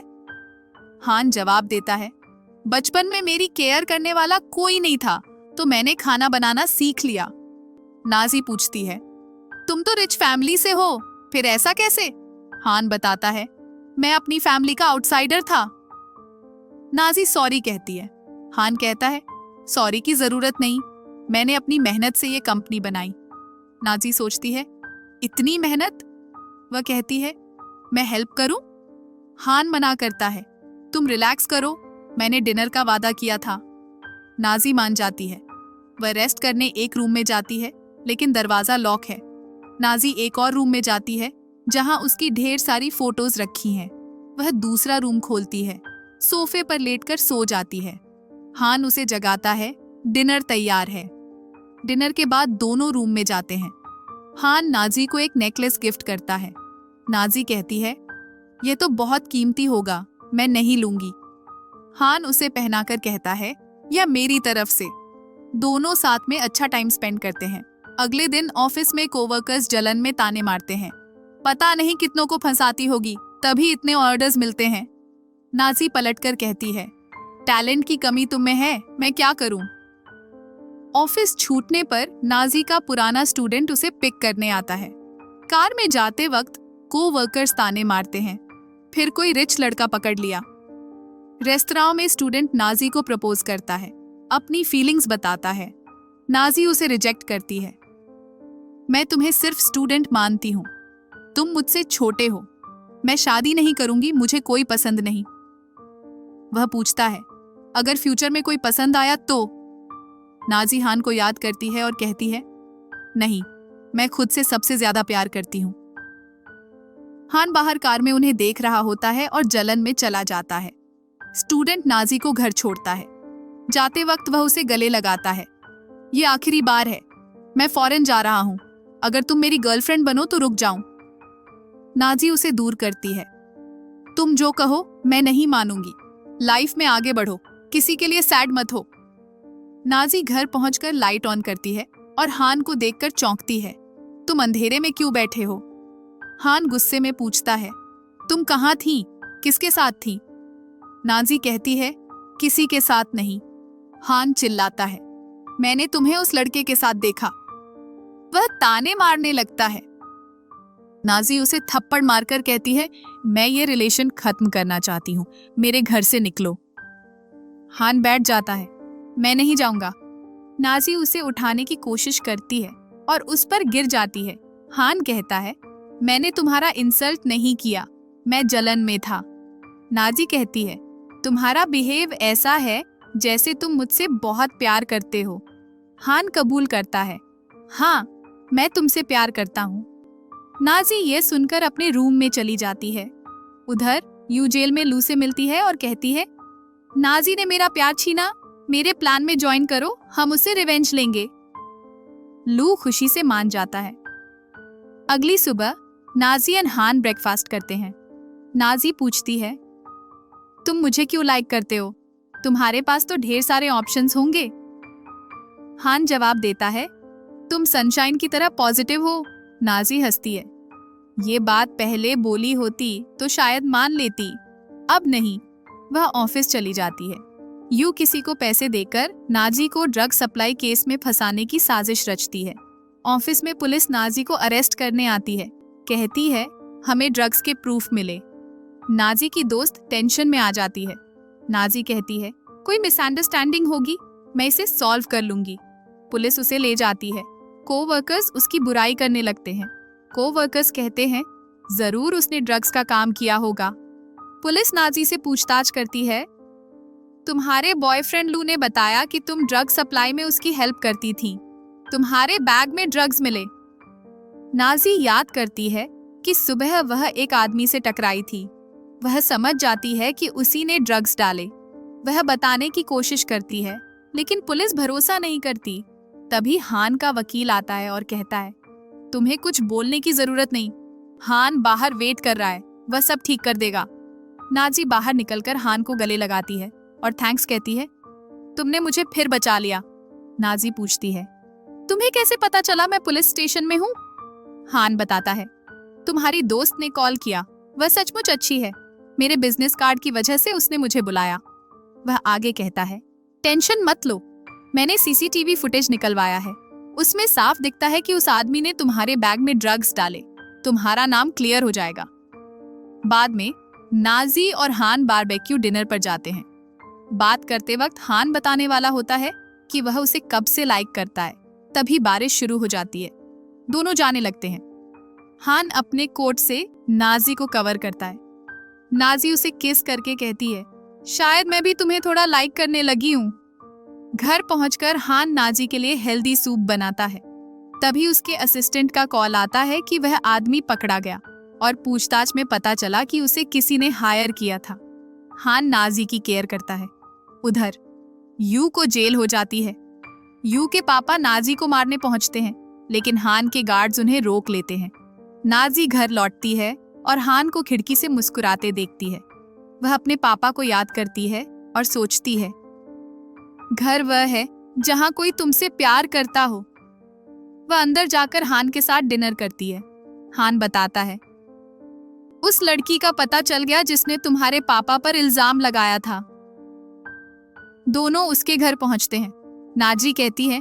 A: हान जवाब देता है, बचपन में मेरी केयर करने वाला कोई नहीं था, तो मैंने खाना बनाना सीख लिया। नाजी पूछती है, तुम तो रिच फैमिली से हो, फिर ऐसा कैसे? हान बताता है, मैं अपनी फैमिली का आउटसाइडर था। नाजी सॉरी कहती है। हान कहता है, सॉरी की जरूरत नहीं, मैंने अपनी मेहनत से ये कंपनी बनाई। नाजी सोचती है, इतनी मेहनत? वह कहती है, मैं हेल्प करूं? हान मना करता है, तुम रिलैक्स करो, मैंने डिनर का वादा किया था। नाजी मान जाती है। वह रेस्ट करने एक रूम में जाती है, लेकिन दरवाजा लॉक है। नाजी एक और रूम में जाती है, जहां उसकी ढेर सारी फोटोज रखी हैं। वह दूसरा रूम खोलती है, सोफे पर लेटकर सो जाती है। हान उसे जगाता है, डिनर तैयार है। डिनर के बाद दोनों रूम में जाते हैं। हान नाजी को एक नेकलेस गिफ्ट करता है। नाजी कहती है, यह तो बहुत कीमती होगा, मैं नहीं लूंगी। हान उसे पहनाकर कहता है, यह मेरी तरफ से। दोनों साथ में अच्छा टाइम स्पेंड करते हैं। अगले दिन ऑफिस में कोवर्कर्स जलन में ताने मारते हैं, पता नहीं कितनों को फंसाती होगी, तभी इतने ऑर्डर्स मिलते हैं। नाजी पलटकर कहती है, टैलेंट की कमी तुम में है, मैं क्या करूं? ऑफिस छूटने पर नाजी का पुराना स्टूडेंट उसे पिक करने आता है। कार में जाते वक्त कोवर्कर्स ताने मारते हैं, फिर कोई रिच लड़का पकड़ लिया। रेस्तरां में स्टूडेंट नाजी को प्रपोज करता है, अपनी फीलिंग्स बताता है। नाजी उसे रिजेक्ट करती है। मैं तुम्हें सिर्फ स्टूडेंट मानती हूँ, तुम मुझसे छोटे हो, मैं शादी नहीं करूंगी, मुझे कोई पसंद नहीं। वह पूछता है, अगर फ्यूचर में कोई पसंद आया तो? नाजी हान को याद करती है और कहती है, नहीं, मैं खुद से सबसे ज्यादा प्यार करती हूँ। हान बाहर कार में उन्हें देख रहा होता है और जलन में चला जाता है। स्टूडेंट नाजी को घर छोड़ता है। जाते वक्त वह उसे गले लगाता है। ये आखिरी बार है, मैं फॉरेन जा रहा हूँ, अगर तुम मेरी गर्लफ्रेंड बनो तो रुक जाऊं। नाजी उसे दूर करती है। तुम जो कहो मैं नहीं मानूंगी, लाइफ में आगे बढ़ो, किसी के लिए सैड मत हो। नाजी घर पहुंचकर लाइट ऑन करती है और हान को देखकर चौंकती है। तुम अंधेरे में क्यों बैठे हो? हान गुस्से में पूछता है, तुम कहाँ थी, किसके साथ थी? नाजी कहती है, किसी के साथ नहीं। हान चिल्लाता है, मैंने तुम्हें उस लड़के के साथ देखा। वह ताने मारने लगता है। नाजी उसे थप्पड़ मारकर कहती है, मैं ये रिलेशन खत्म करना चाहती हूँ, मेरे घर से निकलो। हान बैठ जाता है, मैं नहीं जाऊंगा। नाजी उसे उठाने की कोशिश करती है और उस पर गिर जाती है। हान कहता है, मैंने तुम्हारा इंसल्ट नहीं किया, मैं जलन में था। नाजी कहती है, तुम्हारा बिहेव ऐसा है जैसे तुम मुझसे बहुत प्यार करते हो। हान कबूल करता है, हाँ, मैं तुमसे प्यार करता हूँ। नाजी ये सुनकर अपने रूम में चली जाती है। उधर यू जेल में लू से मिलती है और कहती है, नाजी ने मेरा प्यार छीना, मेरे प्लान में ज्वाइन करो, हम उससे रिवेंज लेंगे। लू खुशी से मान जाता है। अगली सुबह नाजी और हान ब्रेकफास्ट करते हैं। नाजी पूछती है, तुम मुझे क्यों लाइक करते हो? तुम्हारे पास तो ढेर सारे ऑप्शंस होंगे। हान जवाब देता है, तुम सनशाइन की तरह पॉजिटिव हो। नाजी हंसती है, ये बात पहले बोली होती तो शायद मान लेती, अब नहीं। वह ऑफिस चली जाती है। यू किसी को पैसे देकर नाजी को ड्रग सप्लाई केस में फंसाने की साजिश रचती है। ऑफिस में पुलिस नाजी को अरेस्ट करने आती है। कहती है, हमें ड्रग्स के प्रूफ मिले। नाजी की दोस्त टेंशन में आ जाती है। नाजी कहती है, कोई मिसअंडरस्टैंडिंग होगी, मैं इसे सॉल्व कर लूंगी। पुलिस उसे ले जाती है। कोवर्कर्स उसकी बुराई करने लगते हैं। कोवर्कर्स कहते हैं, जरूर उसने ड्रग्स का काम किया होगा। पुलिस नाजी से पूछताछ करती है, तुम्हारे बॉयफ्रेंड लू ने बताया कि तुम ड्रग सप्लाई में उसकी हेल्प करती थी, तुम्हारे बैग में ड्रग्स मिले। नाजी याद करती है कि सुबह वह एक आदमी से टकराई थी। वह समझ जाती है कि उसी ने ड्रग्स डाले। वह बताने की कोशिश करती है, लेकिन पुलिस भरोसा नहीं करती। तभी हान का वकील आता है और कहता है, तुम्हें कुछ बोलने की जरूरत नहीं, हान बाहर वेट कर रहा है, वह सब ठीक कर देगा। नाजी बाहर निकलकर हान को गले लगाती है और थैंक्स कहती है, तुमने मुझे फिर बचा लिया। नाजी पूछती है, तुम्हें कैसे पता चला मैं पुलिस स्टेशन में हूँ? हान बताता है, तुम्हारी दोस्त ने कॉल किया, वह सचमुच अच्छी है, मेरे बिजनेस कार्ड की वजह से उसने मुझे बुलाया। वह आगे कहता है, टेंशन मत लो, मैंने सीसीटीवी फुटेज निकलवाया है, उसमें साफ दिखता है कि उस आदमी ने तुम्हारे बैग में ड्रग्स डाले, तुम्हारा नाम क्लियर हो जाएगा। बाद में नाजी और हान बारबेक्यू डिनर पर जाते हैं। बात करते वक्त हान बताने वाला होता है कि वह उसे कब से लाइक करता है। तभी बारिश शुरू हो जाती है। दोनों जाने लगते हैं। हान अपने कोट से नाजी को कवर करता है। नाजी उसे किस करके कहती है, शायद मैं भी तुम्हें थोड़ा लाइक करने लगी हूँ। घर पहुंचकर हान नाजी के लिए हेल्दी सूप बनाता है। तभी उसके असिस्टेंट का कॉल आता है कि वह आदमी पकड़ा गया और पूछताछ में पता चला कि उसे किसी ने हायर किया था। हान नाजी की केयर करता है। उधर यू को जेल हो जाती है। यू के पापा नाजी को मारने पहुंचते हैं, लेकिन हान के गार्ड्स उन्हें रोक लेते हैं। नाजी घर लौटती है और हान को खिड़की से मुस्कुराते देखती है। वह अपने पापा को याद करती है और सोचती है, घर वह है जहां कोई तुमसे प्यार करता हो। वह अंदर जाकर हान के साथ डिनर करती है। हान बताता है, उस लड़की का पता चल गया जिसने तुम्हारे पापा पर इल्जाम लगाया था। दोनों उसके घर पहुंचते हैं। नाजी कहती है,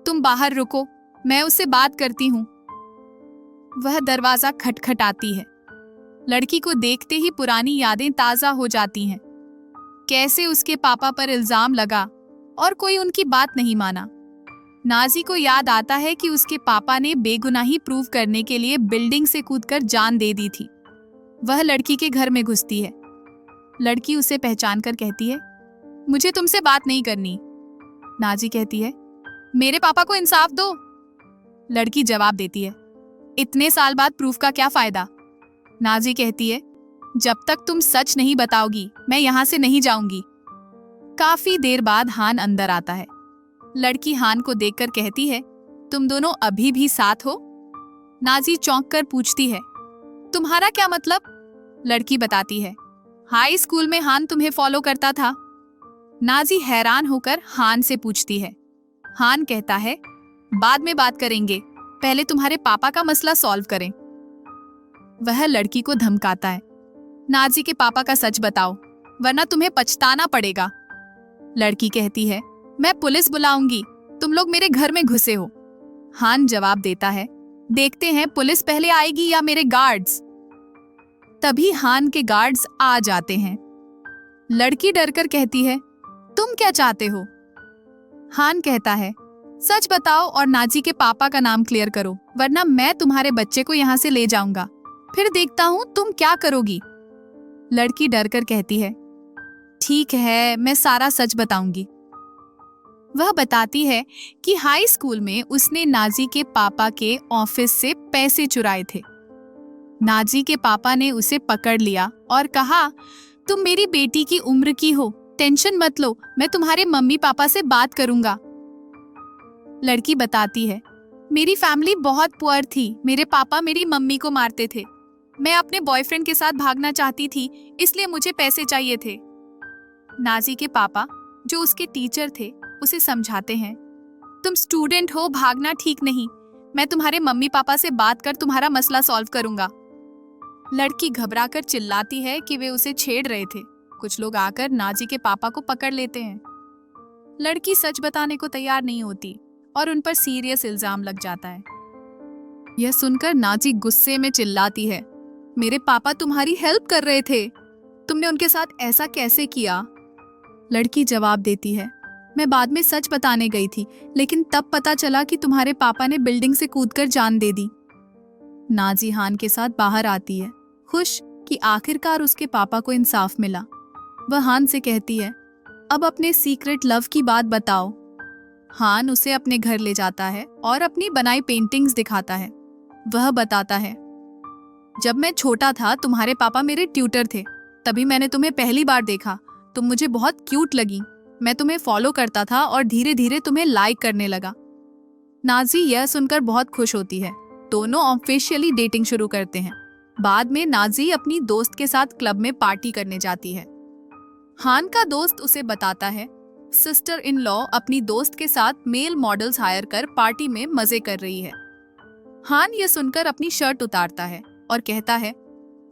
A: तुम बाहर रुको, मैं उससे बात करती हूँ। वह दरवाजा खटखटाती है। लड़की को देखते ही पुरानी यादें ताजा हो जाती हैं। कैसे उसके पापा पर इल्जाम लगा और कोई उनकी बात नहीं माना। नाजी को याद आता है कि उसके पापा ने बेगुनाही प्रूव करने के लिए बिल्डिंग से कूदकर जान दे दी थी। वह लड़की के घर में घुसती है। लड़की उसे पहचान कर कहती है, मुझे तुमसे बात नहीं करनी। नाजी कहती है, मेरे पापा को इंसाफ दो। लड़की जवाब देती है, इतने साल बाद प्रूफ का क्या फायदा। नाजी कहती है, जब तक तुम सच नहीं बताओगी मैं यहां से नहीं जाऊंगी। काफी देर बाद हान अंदर आता है। लड़की हान को देखकर कहती है, तुम दोनों अभी भी साथ हो। नाजी चौंक कर पूछती है, तुम्हारा क्या मतलब। लड़की बताती है, हाई स्कूल में हान तुम्हें फॉलो करता था। नाजी हैरान होकर हान से पूछती है। हान कहता है, बाद में बात करेंगे, पहले तुम्हारे पापा का मसला सॉल्व करें। वह लड़की को धमकाता है, नाजी के पापा का सच बताओ वरना तुम्हें पछताना पड़ेगा। लड़की कहती है, मैं पुलिस बुलाऊंगी, तुम लोग मेरे घर में घुसे हो। हान जवाब देता है, देखते हैं पुलिस पहले आएगी या मेरे गार्ड्स। तभी हान के गार्ड्स आ जाते हैं। लड़की डरकर कहती है, तुम क्या चाहते हो। हान कहता है, सच बताओ और नाजी के पापा का नाम क्लियर करो वरना मैं तुम्हारे बच्चे को यहाँ से ले जाऊंगा, फिर देखता हूँ तुम क्या करोगी। लड़की डरकर कहती है, ठीक है मैं सारा सच बताऊंगी। वह बताती है कि हाई स्कूल में उसने नाजी के पापा के ऑफिस से पैसे चुराए थे। नाजी के पापा ने उसे पकड़ लिया और कहा, तुम मेरी बेटी की उम्र की हो, टेंशन मत लो, मैं तुम्हारे मम्मी पापा से बात करूंगा। लड़की बताती है, मेरी फैमिली बहुत पुअर थी, मेरे पापा मेरी मम्मी को मारते थे, मैं अपने बॉयफ्रेंड के साथ भागना चाहती थी इसलिए मुझे पैसे चाहिए थे। नाजी के पापा जो उसके टीचर थे उसे समझाते हैं, तुम स्टूडेंट हो, भागना ठीक नहीं, मैं तुम्हारे मम्मी पापा से बात कर तुम्हारा मसला सॉल्व करूंगा। लड़की घबराकर चिल्लाती है कि वे उसे छेड़ रहे थे। कुछ लोग आकर नाजी के पापा को पकड़ लेते हैं। लड़की सच बताने को तैयार नहीं होती और उन पर सीरियस इल्जाम लग जाता है। यह सुनकर नाजी गुस्से में चिल्लाती है, मेरे पापा तुम्हारी हेल्प कर रहे थे, तुमने उनके साथ ऐसा कैसे किया। लड़की जवाब देती है, मैं बाद में सच बताने गई थी लेकिन तब पता चला कि तुम्हारे पापा ने बिल्डिंग से कूदकर जान दे दी। नाजी हान के साथ बाहर आती है, खुश कि आखिरकार उसके पापा को इंसाफ मिला। वह हान से कहती है, अब अपने सीक्रेट लव की बात बताओ। हान उसे अपने घर ले जाता है और अपनी बनाई पेंटिंग्स दिखाता है। वह बताता है, जब मैं छोटा था तुम्हारे पापा मेरे ट्यूटर थे, तभी मैंने तुम्हें पहली बार देखा, तुम मुझे बहुत क्यूट लगी, मैं तुम्हें फॉलो करता था और धीरे धीरे तुम्हें लाइक करने लगा। नाजी यह सुनकर बहुत खुश होती है। दोनों ऑफिशियली डेटिंग शुरू करते हैं। बाद में नाजी अपनी दोस्त के साथ क्लब में पार्टी करने जाती है। हान का दोस्त उसे बताता है, सिस्टर इन लॉ अपनी दोस्त के साथ मेल मॉडल्स हायर कर पार्टी में मजे कर रही है। हान यह सुनकर अपनी शर्ट उतारता है और कहता है,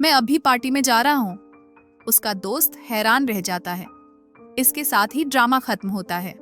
A: मैं अभी पार्टी में जा रहा हूँ। उसका दोस्त हैरान रह जाता है। इसके साथ ही ड्रामा खत्म होता है।